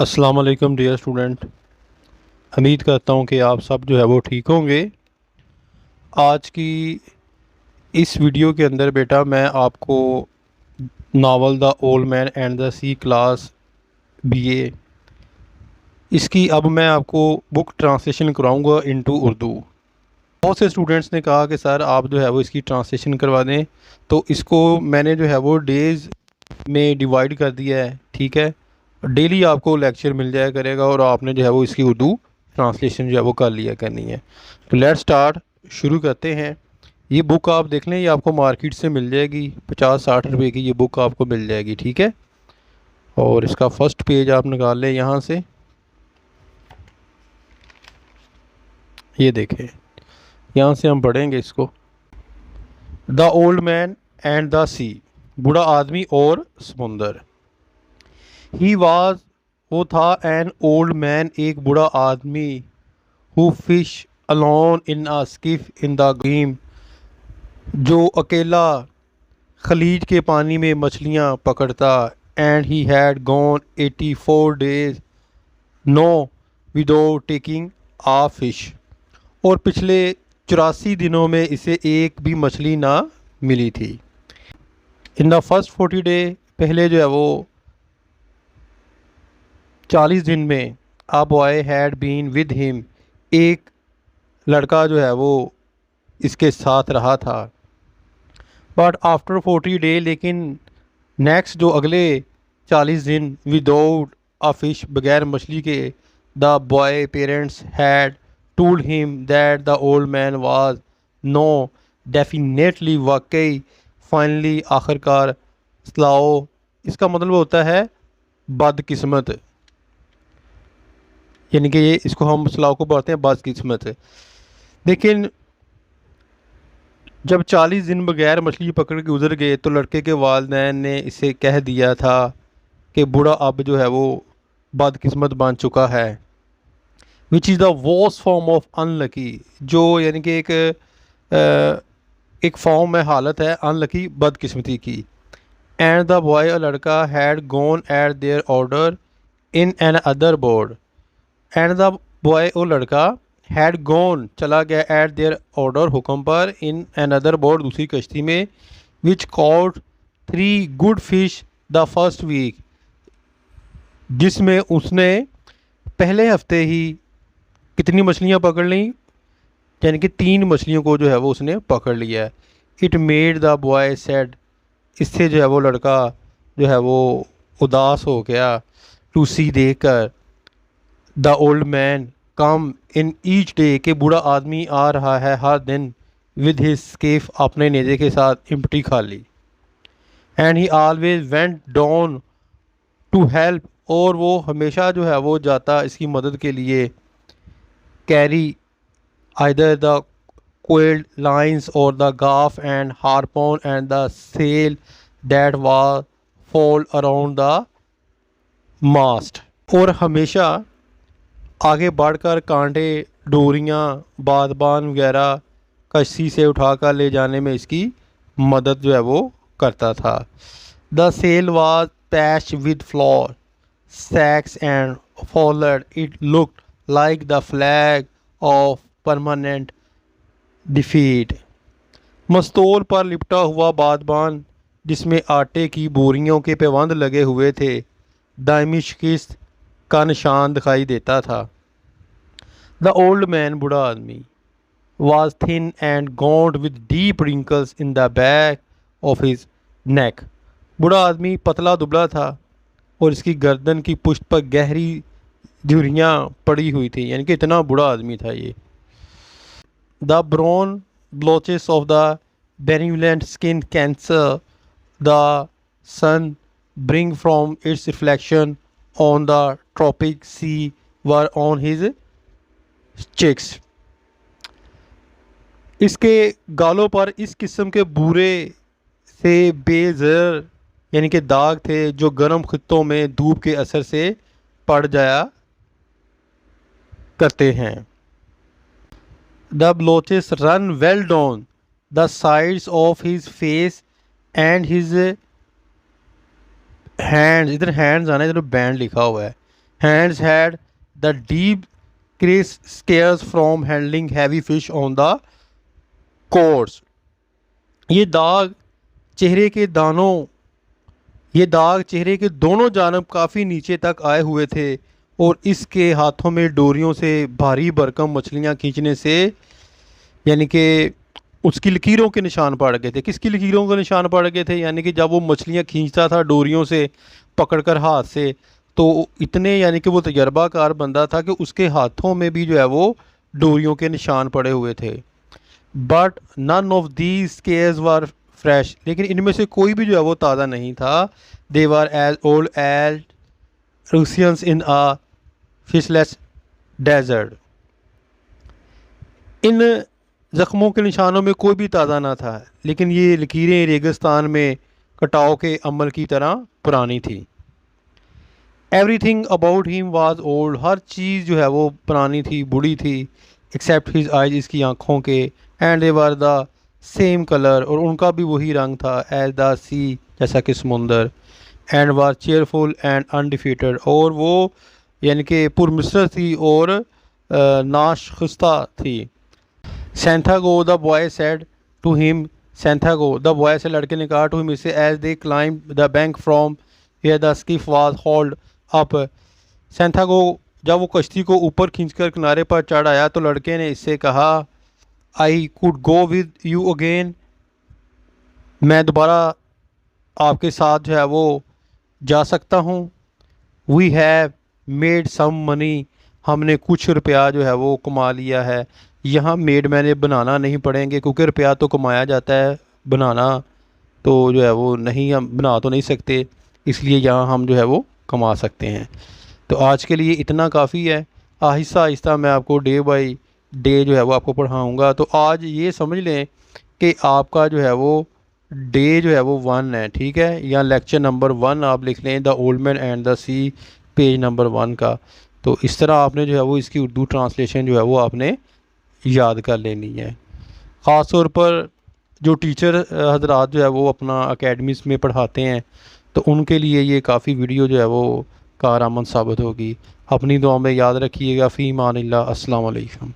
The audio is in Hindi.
अस्सलाम वालेकुम डियर स्टूडेंट। उम्मीद करता हूँ कि आप सब जो है वो ठीक होंगे। आज की इस वीडियो के अंदर बेटा मैं आपको novel the old man and the sea class BA इसकी अब मैं आपको बुक ट्रांसलेशन कराऊंगा इनटू उर्दू। बहुत से स्टूडेंट्स ने कहा कि सर आप जो है वो इसकी ट्रांसलेशन करवा दें, तो इसको मैंने जो है वो डेज़ में डिवाइड कर दिया है। ठीक है, डेली आपको लेक्चर मिल जाया करेगा और आपने जो है वो इसकी उर्दू ट्रांसलेशन जो है वो कर लिया करनी है। तो लेट्स स्टार्ट, शुरू करते हैं। ये बुक आप देख लें, ये आपको मार्केट से मिल जाएगी, 50-60 रुपए की ये बुक आपको मिल जाएगी। ठीक है, और इसका फर्स्ट पेज आप निकाल लें यहाँ से। ये देखें, यहाँ से हम पढ़ेंगे इसको। The old man and the sea, बूढ़ा आदमी और समुंदर। ही वाज, वो था, एन ओल्ड मैन, एक बूढ़ा आदमी, who fish alone in a skiff in the gym, जो अकेला खलीज के पानी में मछलियाँ पकड़ता। And he had gone 84 days now without taking a fish, और पिछले 84 दिनों में इसे एक भी मछली ना मिली थी। इन द फर्स्ट 40 डे, पहले जो है वो 40 दिन में, a boy had been with him, एक लड़का जो है वो इसके साथ रहा था। बट आफ्टर 40 डे, लेकिन नेक्स्ट जो अगले 40 दिन, विदाउट अ फिश, बगैर मछली के, the boy parents had told him that the old man was no definitely, वाकई, फाइनली, आखिरकार, स्लाओ, इसका मतलब होता है बदकिस्मत, यानी कि ये इसको हम सलाह को पढ़ते हैं बदकिस्मत। लेकिन जब 40 दिन बगैर मछली पकड़ के गुजर गए तो लड़के के वालिदैन ने इसे कह दिया था कि बूढ़ा अब जो है वो बदकिस्मत बन चुका है। Which is the worst form of unlucky, जो यानी कि एक फॉर्म में हालत है अनलकी, बदकिस्मती की। एंड द बॉय, लड़का, had gone eight there order in an other board, and the boy, वो लड़का, हैड गॉन, चला गया, एट देयर ऑर्डर, हुक्म पर, इन अनदर बोर्ड, दूसरी कश्ती में, which caught 3 good fish the first week, जिसमें उसने पहले हफ्ते ही कितनी मछलियाँ पकड़ ली, यानी कि 3 मछलियों को जो है वो उसने पकड़ लिया है। It made the boy sad, इससे जो है वो लड़का जो है वो उदास हो गया, टू सी, देख कर, the old man come in each day, के बूढ़ा आदमी आ रहा है हर दिन, विद हिज स्केफ, अपने नेज़े के साथ, इम्पटी खाली। And he always went down to help, और वो हमेशा जो है वो जाता इसकी मदद के लिए, carry either the coiled lines और the gaff and harpoon and the sail that was fall around the mast, और हमेशा आगे बढ़कर कांटे, डोरियाँ, बादबान वगैरह कश्ती से उठाकर ले जाने में इसकी मदद जो है वो करता था। The sail was patch with flour sacks and furled, it looked like the flag of permanent defeat, मस्तूल पर लिपटा हुआ बादबान, जिसमें आटे की बोरियों के पैबंद लगे हुए थे, दायमी शिकस्त का निशान दिखाई देता था। द ओल्ड मैन, बूढ़ा आदमी, was thin and gaunt with deep wrinkles in the back of his neck, बूढ़ा आदमी पतला दुबला था और इसकी गर्दन की पुष्ट पर गहरी झुर्रियाँ पड़ी हुई थी, यानी कि इतना बूढ़ा आदमी था ये। The brown blotches of the benevolent skin cancer the sun bring from its reflection on the tropic sea were on his cheeks, इसके गालों पर इस किस्म के बुरे से बेज़र, यानी कि दाग थे, जो गर्म खित्तों में धूप के असर से पड़ जाया करते हैं। The blotches run well down the sides of his face and his hands, इधर हैंड्स आना है, इधर बैंड लिखा हुआ है, hands had the deep creased scars from handling heavy fish on the cords. ये दाग चेहरे के दानों ये दाग चेहरे के दोनों जानब काफ़ी नीचे तक आए हुए थे और इसके हाथों में डोरियों से भारी भरकम मछलियाँ खींचने से यानी कि उसकी लकीरों के निशान पड़ गए थे। किसकी लकीरों के निशान पड़ गए थे? यानी कि जब वो मछलियाँ खींचता था डोरियों से पकड़कर हाथ से, तो इतने यानी कि वो तजर्बाकार बंदा था कि उसके हाथों में भी जो है वो डोरियों के निशान पड़े हुए थे। But none of these scares were fresh, लेकिन इनमें से कोई भी जो है वो ताज़ा नहीं था। They were as old as erosions in a fishless desert. इन ज़ख्मों के निशानों में कोई भी ताज़ा ना था, लेकिन ये लकीरें रेगिस्तान में कटाव के अमल की तरह पुरानी थी। Everything about him was old, हर चीज़ जो है वो पुरानी थी, बूढ़ी थी, एक्सेप्ट हिज आइज, इसकी आँखों के। And they were the same colour, और उनका भी वही रंग था, एज द सी, जैसा कि समुंदर। And was cheerful and undefeated, और वो यानी कि पुरमसर थी और नाशुस्ता थी। Santiago the boy said to him, Santiago the boy said लड़के ने कहा टू हिम इससे, as they climb the bank from where the skiff was hauled up. Santiago जब वो कश्ती को ऊपर खींचकर किनारे पर चढ़ आया तो लड़के ने इससे कहा, I could go with you again, मैं दोबारा आपके साथ जो है वो जा सकता हूँ। We have made some money, हमने कुछ रुपया जो है वो कमा लिया है। यहाँ मेड मैंने बनाना नहीं पड़ेंगे, क्योंकि रुपया तो कमाया जाता है, बनाना तो जो है वो नहीं, हम बना तो नहीं सकते, इसलिए यहाँ हम जो है वो कमा सकते हैं। तो आज के लिए इतना काफ़ी है। आहिस्ता आहिस्ता मैं आपको डे बाय डे जो है वो आपको पढ़ाऊँगा। तो आज ये समझ लें कि आपका जो है वो डे जो है वो 1 है, ठीक है, या लेक्चर नंबर 1 आप लिख लें, the old man and the sea, page number 1 का। तो इस तरह आपने जो है वो इसकी उर्दू ट्रांसलेशन जो है वो आपने याद कर लेनी है। ख़ास तौर पर जो टीचर हजरात जो है वो अपना अकेडमीज़ में पढ़ाते हैं, तो उनके लिए ये काफ़ी वीडियो जो है वो कारआमद साबित होगी। अपनी दुआ में याद रखिएगा। फ़ी मानिल्लाह। अस्सलाम वालेकुम।